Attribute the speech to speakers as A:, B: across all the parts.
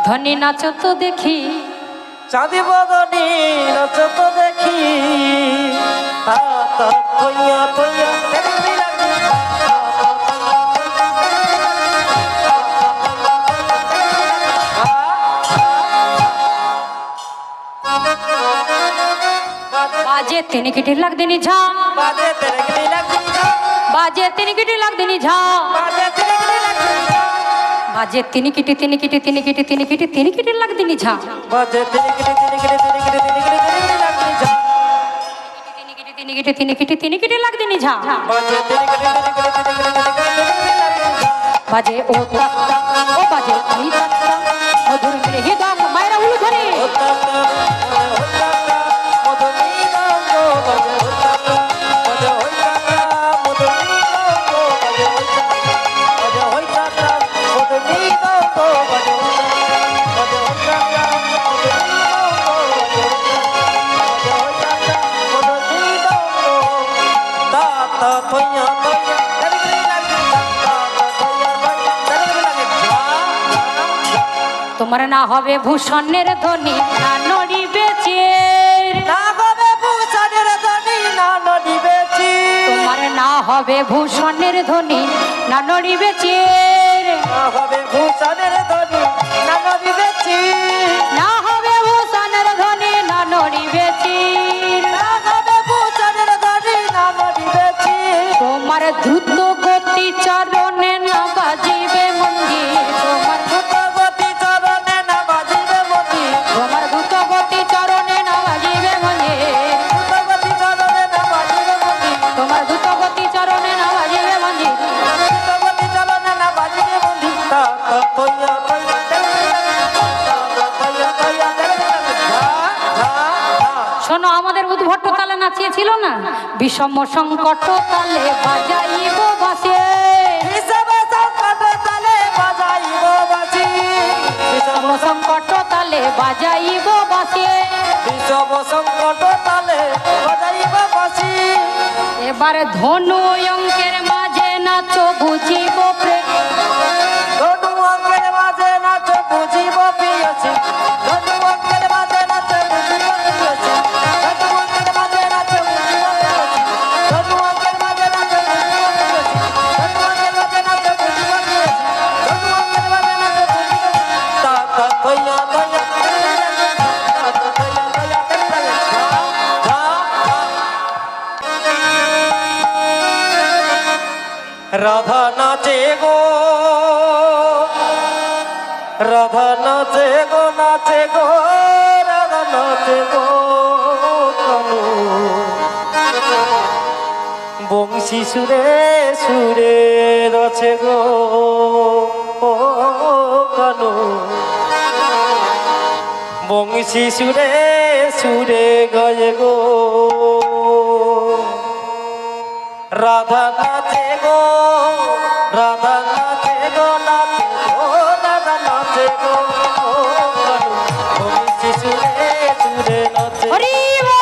A: ধনী নাচো তো দেখি,
B: চাঁদি বদনি নাচো তো দেখি, থইয়া থইয়া
A: बाजे तीन किटी लग देनी झा,
B: बाजे तेरे गली लगनी जा,
A: बाजे तीन किटी लग देनी झा,
B: बाजे तेरे गली लगनी जा,
A: बाजे तीन किटी तीन किटी तीन किटी तीन किटी तीन किटी लग देनी झा,
B: बाजे तेरे गली तेरे गली तेरे गली तेरे गली तेरे गली लगनी जा,
A: तीन किटी तीन किटी तीन किटी तीन किटी लग देनी झा,
B: बाजे तेरे गली तेरे गली तेरे गली तेरे गली लगनी जा,
A: बाजे ओ तत्ता ओ बाजे आई तत्ता मधुर मेरे हृदय को मायरा उलू धरे,
B: होता मधुनी गंगो बाजे होता मधुनी गंगो बाजे होता मधुनी गंगो बाजे थोइया थोइया चलगली लगनी जा, थोइया थोइया चलगली लगनी जा।
A: তোমার না হবে ভূষণের ধ্বনি না নড়িবে চের,
B: না হবে ভূষণের ধ্বনি না নড়িবে চির,
A: তোমার না হবে ভূষণের ধ্বনি না নড়িবে চের,
B: না হবে ভূষণের ধ্বনি না নড়িবে চির,
A: না হবে ভূষণের ধ্বনি না নড়িবে চের,
B: না হবে ভূষণের ধ্বনি না নড়িবে চির,
A: তোমার দ্রুত গতি চরণে না বাজিবে মন্দির, তোমার
B: দ্রুতগতি চরণে না বাজিবে মন্দির,
A: তোমার দ্রুত গতি চরণে না বাজিবে মন্দির,
B: দ্রুতগতি চরণে না বাজিবে মন্দির,
A: তোমার দ্রুত গতি চরণে না বাজিবে মন্দির,
B: দ্রুতগতি চরণে না বাজিবে মন্দির। তা থইয়া থইয়া চলগলি লগনি যা, থইয়া থইয়া চলগলি লগনি যা, যা, যা।
A: শোনো আমাদের উদ্ভট্ট তালে নাচিয়েছিল না, বিষম সংকট তালে বাজাইব বাসে,
B: বিষম সংকট তালে বাজাইব বাঁশি,
A: বিষম সংকট তালে বাজাইব বাসে,
B: বিষম সংকট তালে বাজাইব বাঁশি,
A: এবার ধনু অঙ্কের মাঝে নাচো বুঝিব প্রেম,
B: ধনু অঙ্কের মাঝে নাচ বুঝিব পিয়াছি, ধনু অঙ্কের মাঝে নাচ বুঝিব পিয়াছি, ধনু অঙ্কের মাঝে নাচ বুঝিব পিয়াছি, ধনু অঙ্কের মাঝে নাচ বুঝিব পিয়াছি, ধনু অঙ্কের মাঝে নাচ বুঝিব পিয়াছি, ধনু অঙ্কের মাঝে নাচ বুঝিব তা থইয়া থইয়া তা থইয়া থইয়া যা, যা, রাধা নাচে গো, রাধা নাচে গো, নাচে গো, রাধা নাচে গো কানু, বংশী সুরে সুরে রচে গো ও কানু, বংশী সুরে সুরে গয়ে গো, রাধা নাচে গো, রাধা নাচে গো, নাচে গো, রাধা নাচে গো কানু, বংশী সুরে সুরে নাচে,
A: হরি বল।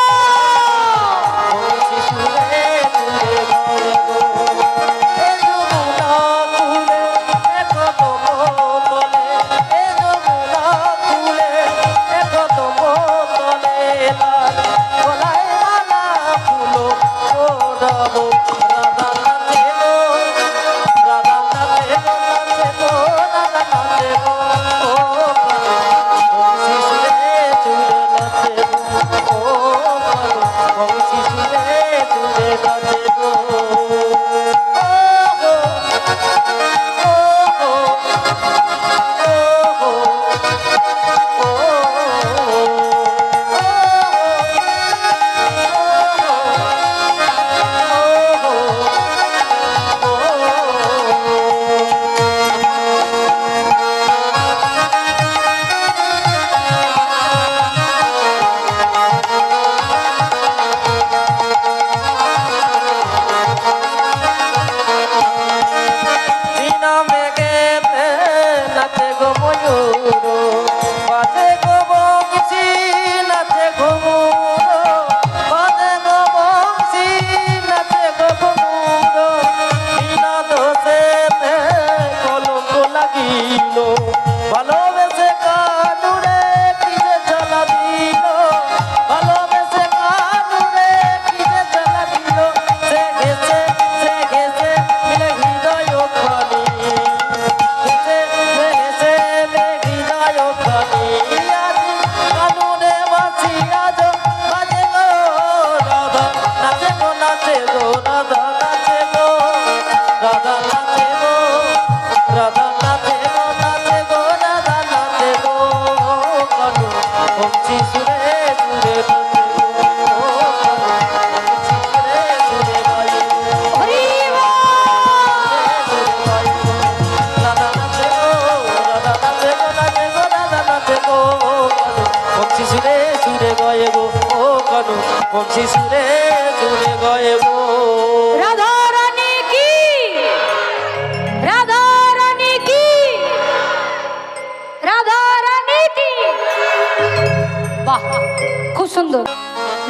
B: বংশী সুরে সুরে গায়ে গো, এ যমুনা কূলে এ কদম তলে, এ যমুনা কূলে এ কদম তলে, লাল গলায় মালা ফুলো ওড়াবো, রাধা নাচে গো, রাধা নাচে গো, নাচে গো, রাধা নাচে গো ও বংশী সুরে সুরে নাচে গো বংশী সুরে সুরে গায়ে
A: হরি বল।
B: রাধা নাচে গো রাধা নাচে গো নাচে গো রাধা নাচে গো বংশী সুরে সুরে গায়ে গো ও কানু বংশী সুরে সুরে গায়ে গো
A: রাধা রানী কি, রাধা রানী কি, রাধা রানী কি। বাহ, খুব সুন্দর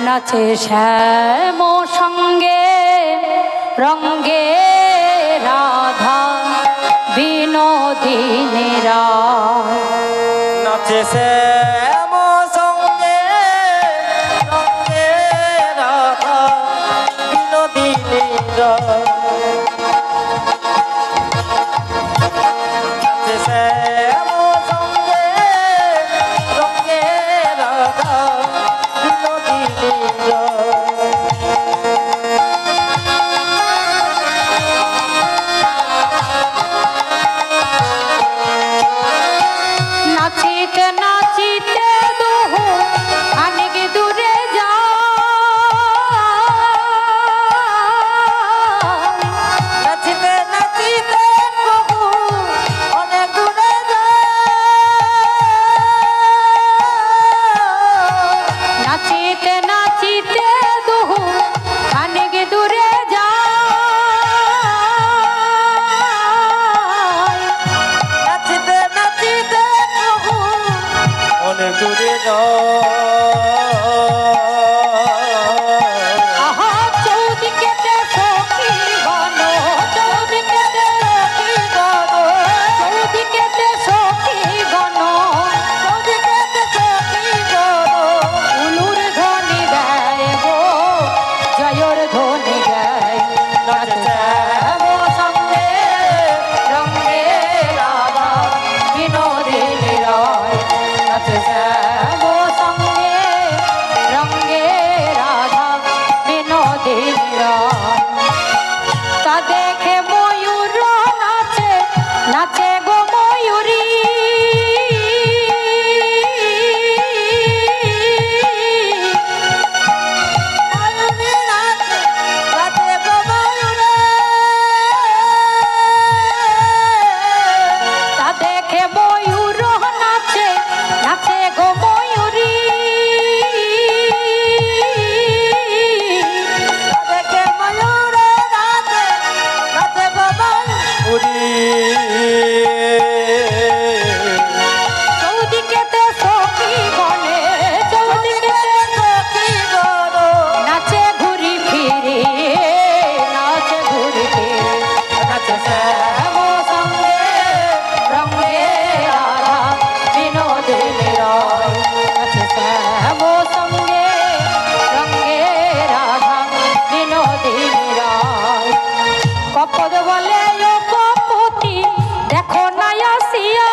A: নাচে শ্যাম সঙ্গে রঙ্গে রাধা বিনোদিনী রায়।
B: নাচে শ্যাম সঙ্গে রঙ্গে রাধা বিনোদিনী রায় নাচে শ্যাম সঙ্গে রঙ্গে রাধা বিনোদিনী রায়
A: নাচিতে নাচিতে দুহু অনেক দূরে যায়।
B: নাচিতে নাচিতে বহু অনেক দূরে যায়
A: নাচিতে নাচিতে দুহু অনেক দূরে যায়।
B: নাচিতে নাচিতে বহু অনেক দূরে যায়
A: আহা চৌদিকেতে সখী গণ, চৌদিকেতে সখী গণ, চৌদিকেতে সখী গণ,
B: চৌদিকেতে সখী গণ
A: উলুর ধ্বনি দেয় গো জয়র ধ্বনি দেয়। নাচে শ্যাম সঙ্গে রঙ্গে রাধা বিনোদিনী রায়। নাচে শ্যাম সঙ্গে রঙ্গে রাধা বিনোদিনী রায়। তা দেখে ময়ূর নাচে, নাচে গো ময়ূরী।
B: ময়ূরী নাচে নাচে গো ময়ূরে
A: তা দেখে ময়ূর নাচে, নাচে গো ময়ূরী।
B: দেখে ময়ূরে নাচে নাচে গো ময়ূরী
A: চৌদিকেতে সখী বনে, চৌদিকেতে
B: সখী গণ
A: নাচে ঘুরি ফিরে, নাচে ঘুরি ফিরে। নাচে শ্যাম সঙ্গে রঙ্গে রাধা বিনোদিনী রায়। নাচে শ্যাম সঙ্গে রঙ্গে রাধা বিনোদিনী রায়। কপদ বলে ও কপতি দেখো না আসিয়া।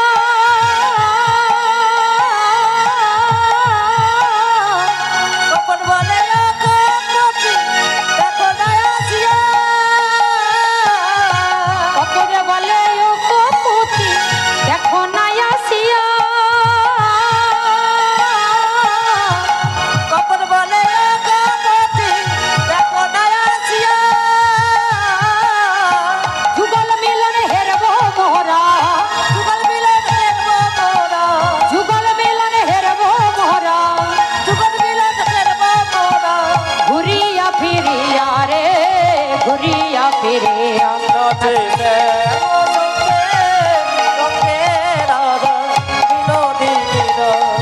B: কপট বলে ও কপটি দেখো না আসিয়া
A: কপদ বলে ও কপতি দেখো না আসিয়া।
B: কপট বলে ও কপটি দেখো না আসিয়া
A: যুগল মিলন হেরব মোরা,
B: যুগল মিলন করবো মোরা
A: যুগল মিলন হেরব মোরা।
B: যুগল মিলন করবো মোরা
A: ঘুরিয়া ফিরিয়া রে, ঘুরিয়া ফিরিয়া।
B: নাচে শ্যাম সঙ্গে রঙ্গে রাধা বিনোদিনী রায়।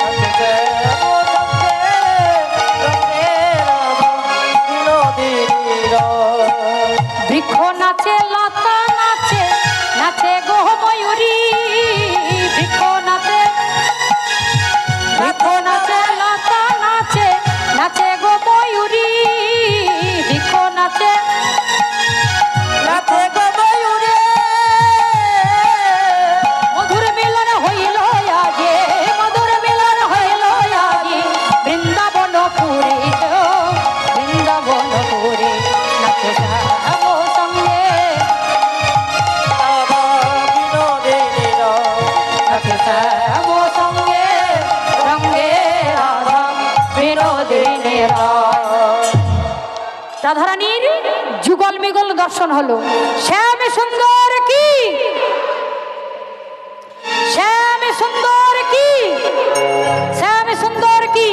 B: নাচে শ্যাম সঙ্গে রঙ্গে রাধা বিনোদিনী রায়।
A: বৃক্ষ নাচে লতা নাচে, নাচে গো ময়ূরী। বৃক্ষ নাচে, বৃক্ষ নাচে লতা নাচে, নাচে গো ময়ূরী। বৃক্ষ নাচে
B: নাচে গো ময়ূরে
A: মধুর মিলন হইল আগে, মধুর মিলন হইল আগে বৃন্দাবনপুরে, বৃন্দাবনপুরে। নাচে শ্যাম সঙ্গে
B: রাধা বিনোদিনী রায়।
A: নাচে শ্যাম সঙ্গে রঙ্গে
B: রায়।
A: রাধারানীর যুগল মিগল দর্শন হলো। শ্যাম সুন্দর কি, শ্যাম সুন্দর কি, শ্যাম সুন্দর কি।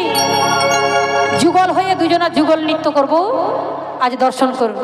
A: যুগল হয়ে দুজনা যুগল নৃত্য করব, আজ দর্শন করব।